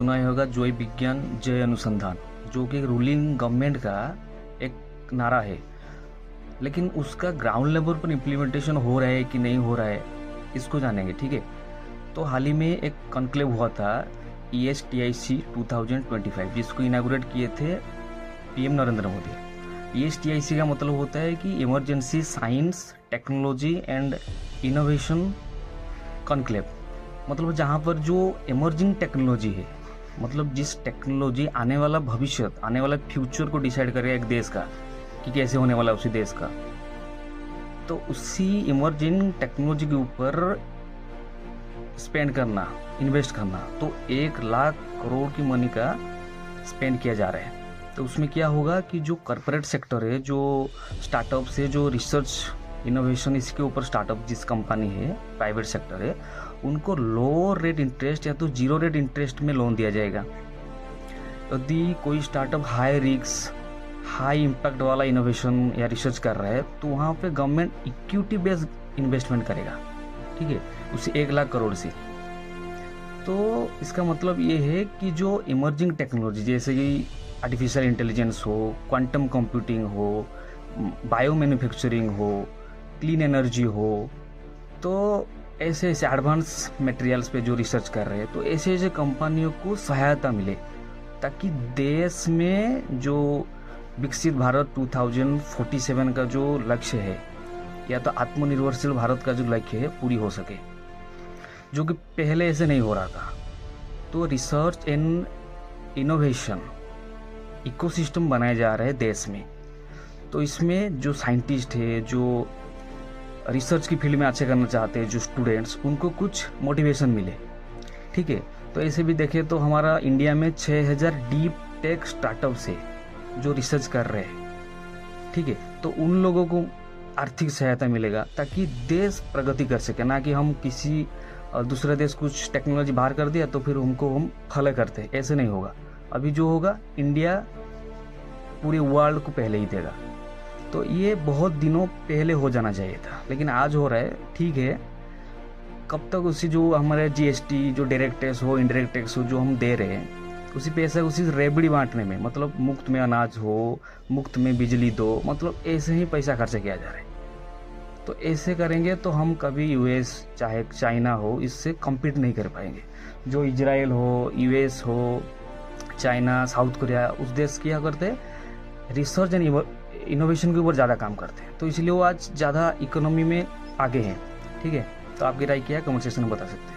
सुना ही होगा जय विज्ञान जय अनुसंधान, जो कि रूलिंग गवर्नमेंट का एक नारा है। लेकिन उसका ग्राउंड लेवल पर इम्प्लीमेंटेशन हो रहा है कि नहीं हो रहा है, इसको जानेंगे। ठीक है, तो हाल ही में एक कॉन्क्लेव हुआ था ESTIC 2025, जिसको इनागुरेट किए थे PM नरेंद्र मोदी। ESTIC का मतलब होता है कि emergency science technology and innovation conclave. मतलब जहाँ पर जो इमर्जिंग टेक्नोलॉजी है, मतलब जिस टेक्नोलॉजी आने वाला भविष्य, आने वाला फ्यूचर को डिसाइड करेगा एक देश का कि कैसे होने वाला उसी देश का, तो उसी इमर्जिंग टेक्नोलॉजी के ऊपर स्पेंड करना, इन्वेस्ट करना, तो 1 लाख करोड़ की मनी का स्पेंड किया जा रहा है। तो उसमें क्या होगा कि जो कॉर्पोरेट सेक्टर है, जो स्टार्टअप से जो रिसर्च इनोवेशन इसके ऊपर स्टार्टअप जिस कंपनी है, प्राइवेट सेक्टर है, उनको लो रेट इंटरेस्ट या तो 0 रेट इंटरेस्ट में लोन दिया जाएगा। यदि कोई startup high risk high impact वाला इनोवेशन या रिसर्च कर रहा है, तो वहाँ पे गवर्नमेंट इक्विटी बेस्ड इन्वेस्टमेंट करेगा। ठीक है, उसे 1 लाख करोड़ से। तो इसका मतलब ये है कि जो इमर्जिंग टेक्नोलॉजी जैसे कि आर्टिफिशियल इंटेलिजेंस हो, क्वांटम कंप्यूटिंग हो, बायो मैन्युफैक्चरिंग हो, क्लीन एनर्जी हो, तो ऐसे ऐसे एडवांस मटेरियल्स पे जो रिसर्च कर रहे हैं, तो ऐसे ऐसे कंपनियों को सहायता मिले, ताकि देश में जो विकसित भारत 2047 का जो लक्ष्य है, या तो आत्मनिर्भरशील भारत का जो लक्ष्य है, पूरी हो सके, जो कि पहले ऐसे नहीं हो रहा था। तो रिसर्च एंड इनोवेशन इकोसिस्टम बनाए जा रहे हैं देश में। तो इसमें जो साइंटिस्ट है, जो रिसर्च की फील्ड में अच्छे करना चाहते हैं, जो स्टूडेंट्स, उनको कुछ मोटिवेशन मिले। ठीक है, तो ऐसे भी देखें तो हमारा इंडिया में 6000 डीप टेक स्टार्टअप्स है जो रिसर्च कर रहे हैं। ठीक है, तो उन लोगों को आर्थिक सहायता मिलेगा ताकि देश प्रगति कर सके, ना कि हम किसी दूसरे देश कुछ टेक्नोलॉजी बाहर कर दिया तो फिर हम फॉलो करते हैं। ऐसे नहीं होगा। अभी जो होगा, इंडिया पूरे वर्ल्ड को पहले ही देगा। तो ये बहुत दिनों पहले हो जाना चाहिए था, लेकिन आज हो रहा है। ठीक है, कब तक उसी जो हमारे GST, जो डायरेक्ट टैक्स हो, इनडायरेक्ट टैक्स हो, जो हम दे रहे हैं, उसी पैसे उसी रेबड़ी बांटने में, मतलब मुफ्त में अनाज हो, मुफ्त में बिजली दो, मतलब ऐसे ही पैसा खर्च किया जा रहा है। तो ऐसे करेंगे तो हम कभी US चाहे चाइना हो, इससे कम्पीट नहीं कर पाएंगे। जो इजराइल हो, US हो, चाइना, साउथ कोरिया, उस देश क्या करते हैं, रिसर्च एंड इनोवेशन के ऊपर ज़्यादा काम करते हैं। तो इसलिए वो आज ज़्यादा इकोनॉमी में आगे हैं। ठीक है, तो आपकी राय क्या है, कमेंट सेक्शन में बता सकते हैं।